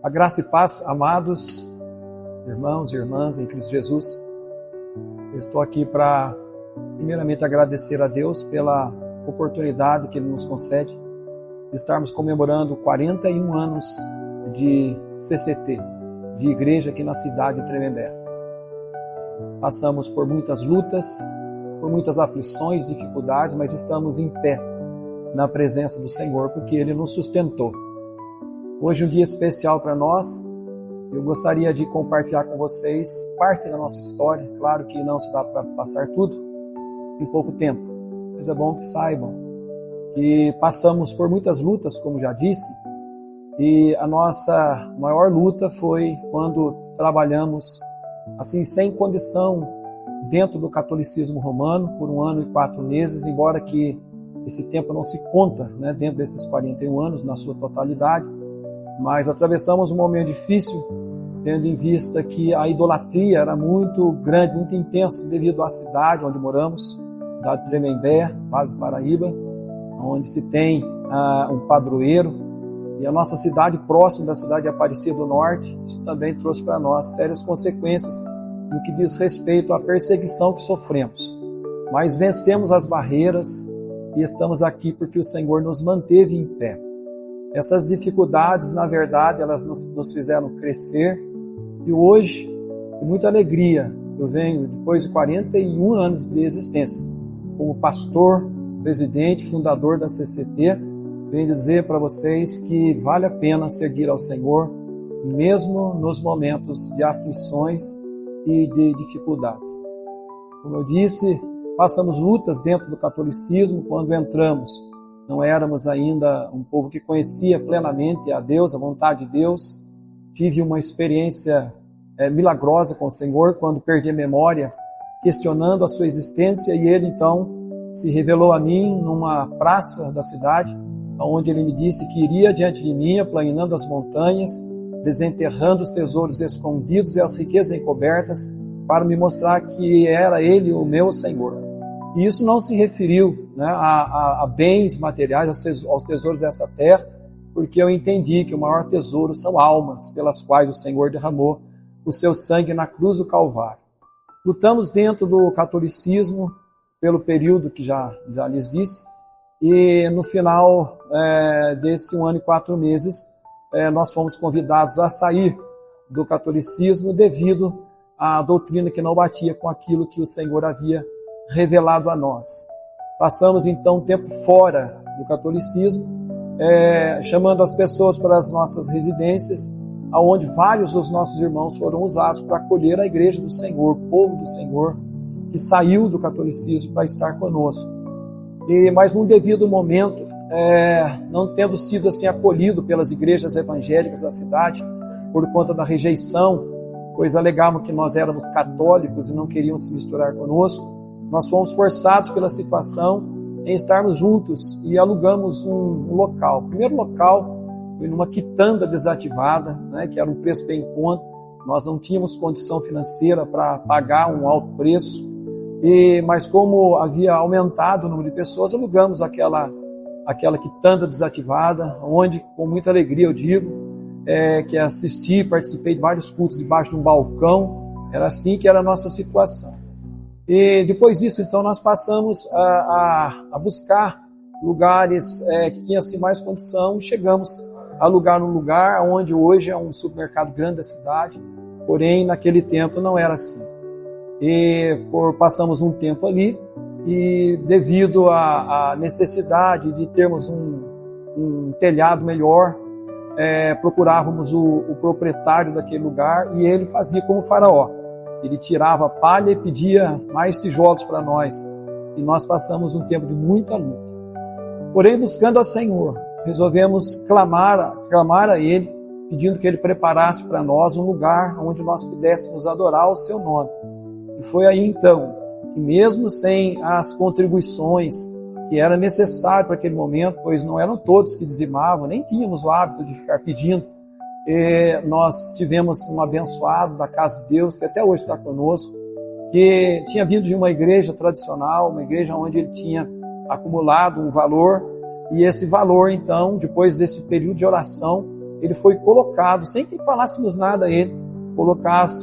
A graça e paz, amados irmãos e irmãs em Cristo Jesus. Eu estou aqui para, primeiramente, agradecer a Deus pela oportunidade que Ele nos concede de estarmos comemorando 41 anos de CCT, de igreja aqui na cidade de Tremembé. Passamos por muitas lutas, por muitas aflições, dificuldades, mas estamos em pé na presença do Senhor, porque Ele nos sustentou. Hoje é um dia especial para nós. Eu gostaria de compartilhar com vocês parte da nossa história. Claro que não se dá para passar tudo em pouco tempo, mas é bom que saibam que passamos por muitas lutas, como já disse, e a nossa maior luta foi quando trabalhamos assim sem condição dentro do catolicismo romano por 1 ano e 4 meses, embora que esse tempo não se conta, dentro desses 41 anos na sua totalidade. Mas atravessamos um momento difícil, tendo em vista que a idolatria era muito grande, muito intensa, devido à cidade onde moramos, cidade de Tremembé, Vale do Paraíba, onde se tem um padroeiro, e a nossa cidade, próxima da cidade de Aparecida do Norte. Isso também trouxe para nós sérias consequências no que diz respeito à perseguição que sofremos. Mas vencemos as barreiras e estamos aqui porque o Senhor nos manteve em pé. Essas dificuldades, na verdade, elas nos fizeram crescer, e hoje, com muita alegria, eu venho, depois de 41 anos de existência, como pastor, presidente, fundador da CCT, venho dizer para vocês que vale a pena seguir ao Senhor, mesmo nos momentos de aflições e de dificuldades. Como eu disse, passamos lutas dentro do catolicismo quando entramos. Não éramos ainda um povo que conhecia plenamente a Deus, a vontade de Deus. Tive uma experiência milagrosa com o Senhor quando perdi a memória, questionando a sua existência, e Ele então se revelou a mim numa praça da cidade, onde Ele me disse que iria diante de mim, aplanando as montanhas, desenterrando os tesouros escondidos e as riquezas encobertas, para me mostrar que era Ele o meu Senhor. E isso não se referiu a bens materiais, aos tesouros dessa terra, porque eu entendi que o maior tesouro são almas, pelas quais o Senhor derramou o seu sangue na cruz do Calvário. Lutamos dentro do catolicismo pelo período que já lhes disse, e no final desse 1 ano e 4 meses, nós fomos convidados a sair do catolicismo devido à doutrina que não batia com aquilo que o Senhor havia revelado a nós. Passamos então um tempo fora do catolicismo, chamando as pessoas para as nossas residências, onde vários dos nossos irmãos foram usados para acolher a igreja do Senhor, o povo do Senhor, que saiu do catolicismo para estar conosco. Mas num devido momento, não tendo sido assim acolhido pelas igrejas evangélicas da cidade, por conta da rejeição, pois alegavam que nós éramos católicos e não queriam se misturar conosco, nós fomos forçados pela situação em estarmos juntos e alugamos um local. O primeiro local foi numa quitanda desativada, que era um preço bem em conta. Nós não tínhamos condição financeira para pagar um alto preço, mas como havia aumentado o número de pessoas, alugamos aquela quitanda desativada, onde, com muita alegria, eu digo, que assisti e participei de vários cultos debaixo de um balcão. Era assim que era a nossa situação. E depois disso, então, nós passamos a buscar lugares que tinham assim, mais condição, e chegamos a alugar um lugar onde hoje é um supermercado grande da cidade, porém, naquele tempo não era assim. Passamos um tempo ali, e devido à necessidade de termos um telhado melhor, procurávamos o proprietário daquele lugar, e ele fazia como faraó. Ele tirava a palha e pedia mais tijolos para nós. E nós passamos um tempo de muita luta. Porém, buscando ao Senhor, resolvemos clamar a Ele, pedindo que Ele preparasse para nós um lugar onde nós pudéssemos adorar o Seu nome. E foi aí então, que mesmo sem as contribuições que era necessário para aquele momento, pois não eram todos que dizimavam, nem tínhamos o hábito de ficar pedindo, nós tivemos um abençoado da casa de Deus, que até hoje está conosco, que tinha vindo de uma igreja tradicional, uma igreja onde ele tinha acumulado um valor, e esse valor, então, depois desse período de oração, ele foi colocado, sem que falássemos nada a ele,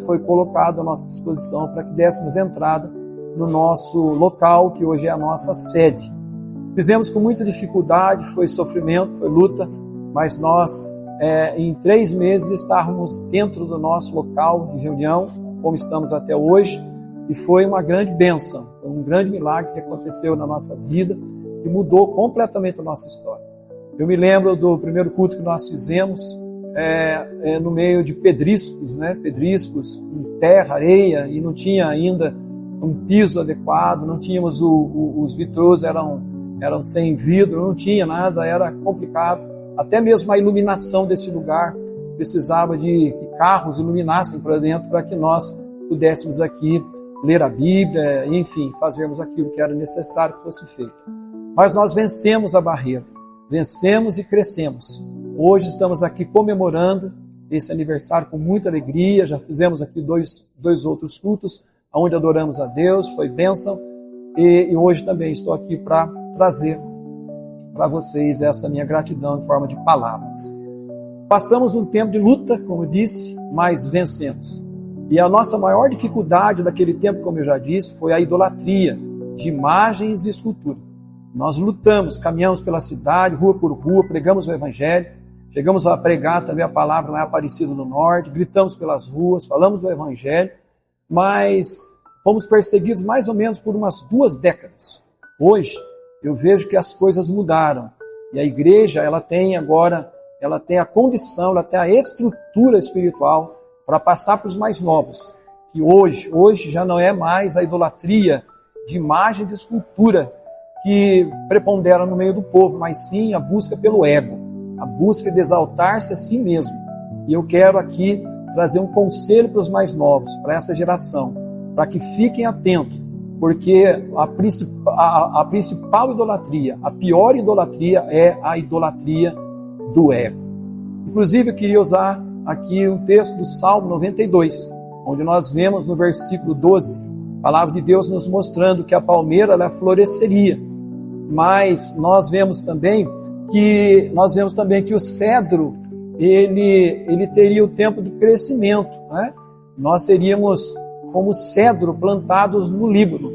foi colocado à nossa disposição para que dessemos entrada no nosso local, que hoje é a nossa sede. Fizemos com muita dificuldade, foi sofrimento, foi luta, mas nós, em 3 meses, estávamos dentro do nosso local de reunião, como estamos até hoje, e foi uma grande bênção, foi um grande milagre que aconteceu na nossa vida, que mudou completamente a nossa história. Eu me lembro do primeiro culto que nós fizemos, no meio de pedriscos, pedriscos, em terra, areia, e não tinha ainda um piso adequado, não tínhamos os vitrôs, eram sem vidro, não tinha nada, era complicado. Até mesmo a iluminação desse lugar precisava de que carros iluminassem para dentro para que nós pudéssemos aqui ler a Bíblia, enfim, fazermos aquilo que era necessário que fosse feito. Mas nós vencemos a barreira, vencemos e crescemos. Hoje estamos aqui comemorando esse aniversário com muita alegria, já fizemos aqui dois outros cultos, onde adoramos a Deus, foi bênção, e hoje também estou aqui para trazer para vocês essa minha gratidão em forma de palavras. Passamos um tempo de luta, como eu disse, mas vencemos. E a nossa maior dificuldade naquele tempo, como eu já disse, foi a idolatria de imagens e escultura. Nós lutamos, caminhamos pela cidade, rua por rua, pregamos o Evangelho, chegamos a pregar também a palavra na Aparecida do Norte, gritamos pelas ruas, falamos do Evangelho, mas fomos perseguidos mais ou menos por umas 2 décadas. Hoje, eu vejo que as coisas mudaram. E a igreja, ela tem a condição, ela tem a estrutura espiritual para passar para os mais novos. Que hoje já não é mais a idolatria de imagem de escultura que prepondera no meio do povo, mas sim a busca pelo ego, a busca de exaltar-se a si mesmo. E eu quero aqui trazer um conselho para os mais novos, para essa geração, para que fiquem atentos, porque a principal idolatria, a pior idolatria é a idolatria do ego. Inclusive, eu queria usar aqui um texto do Salmo 92, onde nós vemos no versículo 12, a palavra de Deus nos mostrando que a palmeira ela floresceria, mas nós vemos também que o cedro ele teria o tempo de crescimento, né? Nós seríamos como cedro plantados no Líbano.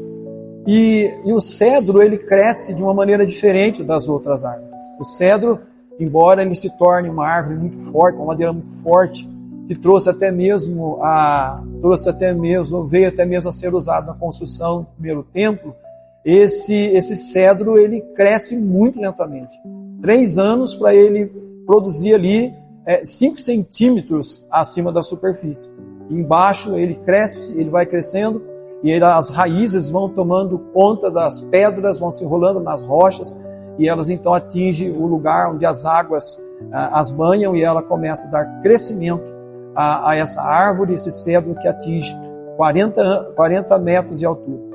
E o cedro, ele cresce de uma maneira diferente das outras árvores. O cedro, embora ele se torne uma árvore muito forte, uma madeira muito forte, que veio até mesmo a ser usado na construção do primeiro templo, esse cedro, ele cresce muito lentamente. 3 anos para ele produzir ali 5 centímetros acima da superfície. E embaixo ele cresce, ele vai crescendo, e as raízes vão tomando conta das pedras, vão se enrolando nas rochas, e elas então atingem o lugar onde as águas as banham, e ela começa a dar crescimento a essa árvore, esse cedro que atinge 40 metros de altura.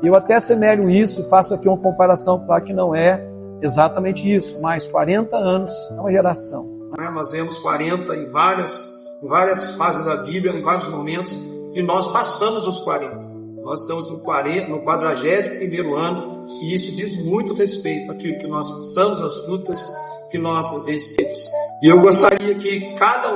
Eu até semelho isso, faço aqui uma comparação, claro que não é exatamente isso, mas 40 anos é uma geração. Nós vemos 40 em várias fases da Bíblia, em vários momentos, e nós passamos os 40. No 41º ano, e isso diz muito respeito àquilo que nós passamos, às lutas que nós vencemos. E eu gostaria que cada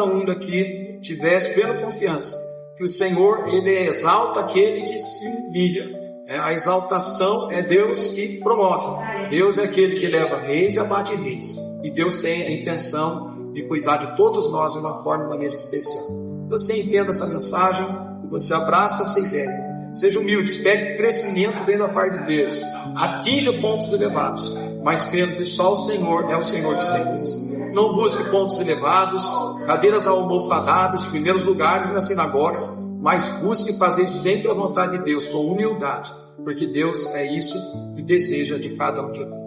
um daqui tivesse plena confiança que o Senhor, Ele exalta aquele que se humilha. A exaltação é Deus que promove. Deus é aquele que leva reis e abate reis. E Deus tem a intenção de cuidar de todos nós de uma maneira especial. Você entenda essa mensagem, você abraça essa ideia. Seja humilde, espere crescimento dentro da parte de Deus. Atinja pontos elevados, mas crendo que só o Senhor é o Senhor de senhores. Não busque pontos elevados, cadeiras almofadadas, primeiros lugares nas sinagogas, mas busque fazer sempre a vontade de Deus, com humildade, porque Deus é isso que deseja de cada um de nós.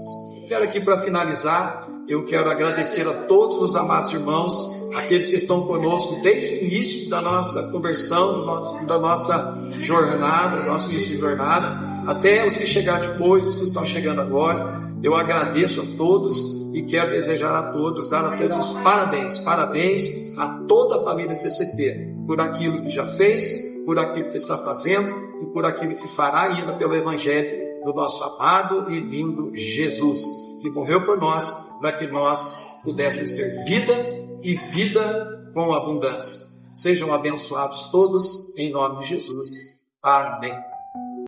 Quero aqui, para finalizar, eu quero agradecer a todos os amados irmãos, aqueles que estão conosco desde o início da nossa conversão, da nossa jornada, do nosso início de jornada, até os que chegaram depois, os que estão chegando agora. Eu agradeço a todos e quero desejar a todos, dar a todos os parabéns a toda a família CCT, por aquilo que já fez, por aquilo que está fazendo e por aquilo que fará ainda pelo Evangelho do nosso amado e lindo Jesus, que morreu por nós, para que nós pudéssemos ter vida e vida com abundância. Sejam abençoados todos, em nome de Jesus. Amém.